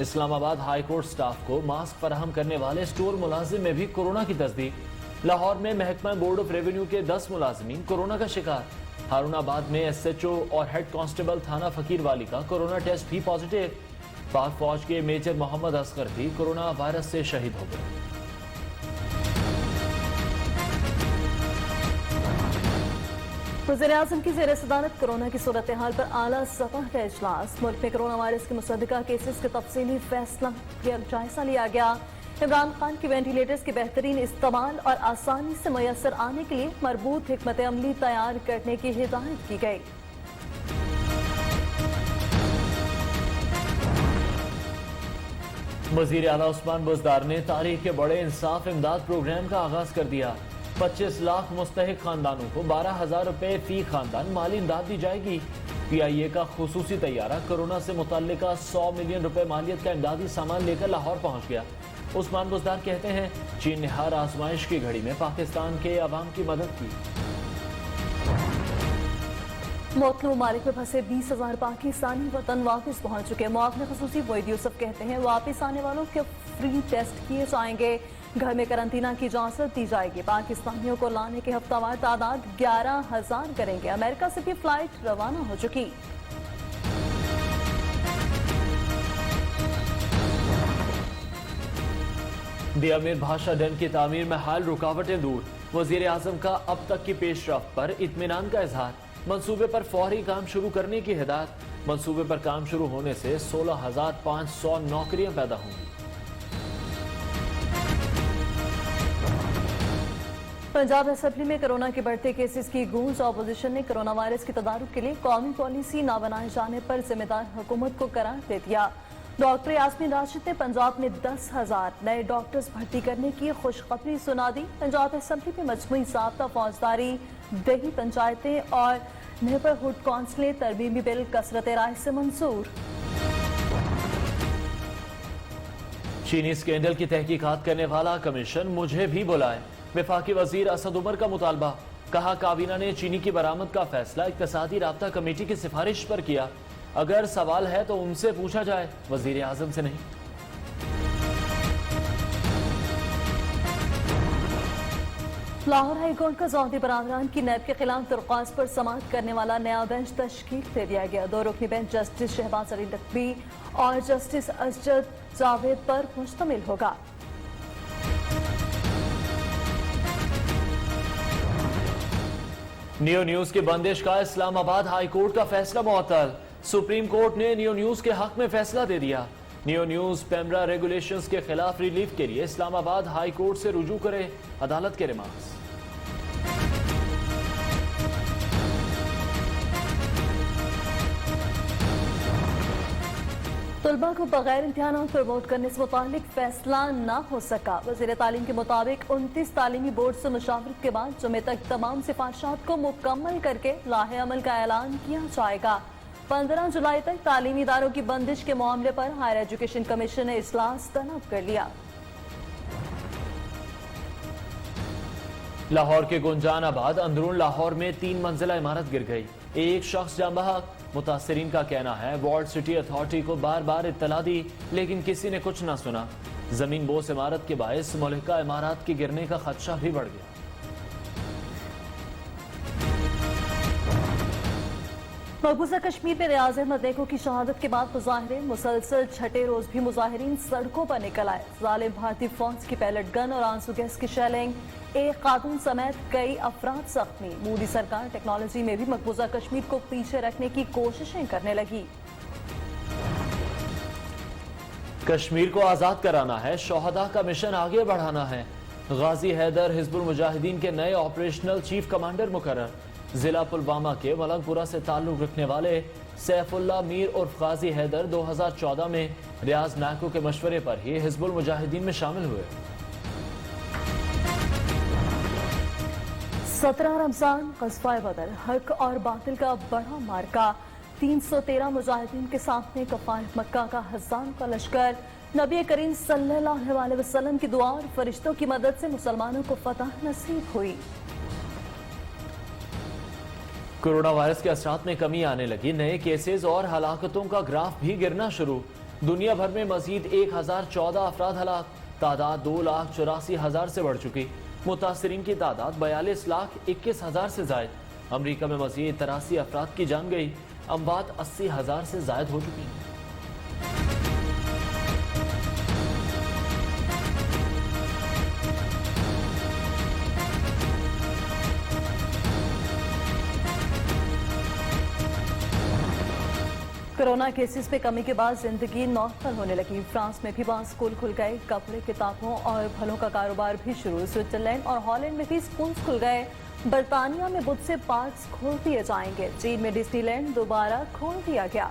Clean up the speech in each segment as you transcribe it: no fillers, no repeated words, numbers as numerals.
اسلام آباد high court staff کو mask فراہم کرنے والے اسٹور ملازم میں بھی کورونا کی تصدیق۔ لاہور میں محکمہ بورڈ آف ریونیو کے 10 ملازمین کورونا کا شکار۔ ہارون آباد میں ایس ایچ او اور ہیڈ کانسٹیبل تھانہ فقیر والی کا کورونا ٹیسٹ بھی پازیٹیو۔ پاک فوج کے میجر محمد اصغر بھی کورونا وائرس سے شہید ہو گئے۔ وزیراعظم کی زیر صدارت کورونا کی صورتحال پر اعلیٰ سطح کا اجلاس۔ ملک میں کورونا وائرس کے مصدقہ کیسز کے تفصیلی فیصلہ جائزہ لیا گیا۔ عمران خان کی وینٹیلیٹرز کے بہترین استعمال اور آسانی سے میسر آنے کے لیے مربوط حکمت عملی تیار کرنے کی ہدایت کی گئی۔ وزیر اعلیٰ عثمان بزدار نے تاریخ کے بڑے انصاف امداد پروگرام کا آغاز کر دیا۔ 25 لاکھ مستحق خاندانوں کو 12,000 روپے فی خاندان مالی امداد دی جائے گی۔ پی آئی اے کا خصوصی طیارہ کورونا سے متعلقہ 100 ملین روپے مالیت کا امدادی سامان لے کر لاہور پہنچ گیا۔ عثمان بزدار کہتے ہیں چین نے ہر آزمائش کی گھڑی میں پاکستان کے عوام کی مدد کی۔ مختلف ممالک میں پھنسے 20,000 پاکستانی وطن واپس پہنچ چکے۔ معاون خصوصی وحید یوسف کہتے ہیں واپس آنے والوں کے فری ٹیسٹ کیے جائیں گے، گھر میں قرنطینہ کی اجازت دی جائے گی۔ پاکستانیوں کو لانے کے ہفتہ وار تعداد 11,000 کریں گے۔ امریکہ سے بھی فلائٹ روانہ ہو چکی۔ دی امیر بھاشا ڈیم کی تعمیر میں حال رکاوٹیں دور۔ وزیر اعظم کا اب تک کی پیش رفت پر اطمینان کا اظہار۔ منصوبے پر فوری کام شروع کرنے کی ہدایت۔ منصوبے پر کام شروع ہونے سے 16,500 نوکریاں پیدا ہوں گی۔ پنجاب اسمبلی میں کورونا کے بڑھتے کیسز کی گونج۔ اپوزیشن نے کورونا وائرس کے تدارک کے لیے قومی پالیسی نہ بنائے جانے پر ذمہ دار حکومت کو قرار دے دیا۔ ڈاکٹر یاسمین راشد نے پنجاب میں 10,000 نئے ڈاکٹرز بھرتی کرنے کی خوشخبری سنا دی۔ پنجاب اسمبلی میں مجموعی ضابطہ فوجداری، دیہی پنچایتیں اور نیبرہڈ کونسلیں ترمیمی بل کثرت رائے سے منظور۔ چینی اسکینڈل کی تحقیقات کرنے والا کمیشن مجھے بھی بلائے۔ وفاقی وزیر اسد عمر کا مطالبہ۔ کہا کابینہ نے چینی کی برآمد کا فیصلہ اقتصادی رابطہ کمیٹی کی سفارش پر کیا۔ اگر سوال ہے تو ان سے پوچھا جائے، وزیر اعظم سے نہیں۔ لاہور ہائی کورٹ کا ذاتی برادران کی نیب کے خلاف درخواست پر سماعت کرنے والا نیا بینچ تشکیل دے دیا گیا۔ 2 رکنی بینچ جسٹس شہباز علی نقوی اور جسٹس اسجد جاوید پر مشتمل ہوگا۔ نیو نیوز کی بندش کا اسلام آباد ہائی کورٹ کا فیصلہ معطل۔ سپریم کورٹ نے نیو نیوز کے حق میں فیصلہ دے دیا۔ نیو نیوز پیمرا ریگولیشنز کے خلاف ریلیف کے لیے اسلام آباد ہائی کورٹ سے رجوع کرے، عدالت کے ریمارکس۔ طلبہ کو بغیر امتحانات پروموٹ کرنے سے متعلق فیصلہ نہ ہو سکا۔ وزیر تعلیم کے مطابق 29 تعلیمی بورڈ سے مشاورت کے بعد جمعے تک تمام سفارشات کو مکمل کر کے لاہ عمل کا اعلان کیا جائے گا۔ 15 جولائی تک تعلیمی اداروں کی بندش کے معاملے پر ہائر ایجوکیشن کمیشن نے اجلاس طلب کر لیا۔ لاہور کے گنجان آباد اندرون لاہور میں 3 منزلہ عمارت گر گئی، ایک شخص جاں بحق۔ متاثرین کا کہنا ہے وارڈ سٹی اتھارٹی کو بار بار اطلاع دی لیکن کسی نے کچھ نہ سنا۔ زمین بوس عمارت کے باعث ملحقہ عمارات کے گرنے کا خدشہ بھی بڑھ گیا۔ مقبوضہ کشمیر میں ریاض احمد نیکو کی شہادت کے بعد مظاہرے مسلسل، چھٹے روز بھی مظاہرین سڑکوں پر نکل آئے۔ ظالم بھارتی فوج کی پیلٹ گن اور آنسو گیس کی شیلنگ، ایک خاتون سمیت کئی افراد زخمی۔ مودی سرکار ٹیکنالوجی میں بھی مقبوضہ کشمیر کو پیچھے رکھنے کی کوششیں کرنے لگی۔ کشمیر کو آزاد کرانا ہے، شہداء کا مشن آگے بڑھانا ہے۔ غازی حیدر حزب المجاہدین کے نئے آپریشنل چیف کمانڈر مقرر۔ ضلع پلوامہ کے ملنگ پورہ سے تعلق رکھنے والے سیف اللہ میر عرف غازی حیدر 2014 میں ریاض نائکو کے مشورے پر ہی حزب المجاہدین میں شامل ہوئے۔ 17 رمضان غزوہ بدر، حق اور باطل کا بڑا مارکا۔ 313 مجاہدین کے سامنے کفارت مکہ کا ہزاروں کا لشکر۔ نبی کریم صلی اللہ علیہ وسلم کی دعا اور فرشتوں کی مدد سے مسلمانوں کو فتح نصیب ہوئی۔ کورونا وائرس کے اثرات میں کمی آنے لگی، نئے کیسز اور ہلاکتوں کا گراف بھی گرنا شروع۔ دنیا بھر میں مزید 1014 افراد ہلاک، تعداد 2,84,000 سے بڑھ چکی، متاثرین کی تعداد 42,21,000 سے زائد۔ امریکہ میں مزید 83 افراد کی جان گئی، اموات 80,000 سے زائد ہو چکی ہیں۔ کورونا کیسز میں کمی کے بعد زندگی نارمل ہونے لگی۔ فرانس میں بھی وہاں اسکول کھل گئے، کپڑے، کتابوں اور پھلوں کا کاروبار بھی شروع۔ سوئٹزرلینڈ اور ہالینڈ میں بھی اسکولز کھل گئے۔ برطانیہ میں بدھ سے پارکس کھول دیے جائیں گے۔ چین میں ڈزنی لینڈ دوبارہ کھول دیا گیا۔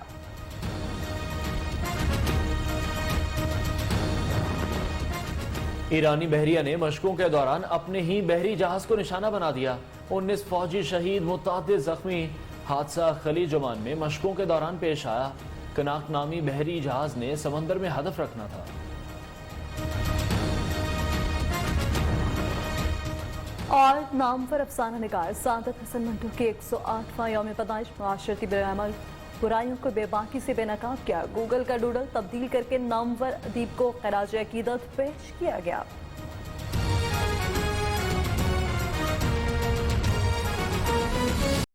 ایرانی بحریہ نے مشقوں کے دوران اپنے ہی بحری جہاز کو نشانہ بنا دیا، 19 فوجی شہید، متعدد زخمی۔ حادثہ خلیج عمان میں مشقوں کے دوران پیش آیا، کناک نامی بحری جہاز نے سمندر میں ہدف رکھنا تھا۔ اور نامور افسانہ نگار سعادت حسن منٹو کی 108واں یوم پیدائش، معاشرتی برائیوں کو بے باکی سے بے نقاب کیا۔ گوگل کا ڈوڈل تبدیل کر کے نامور ادیب کو خراج عقیدت پیش کیا گیا۔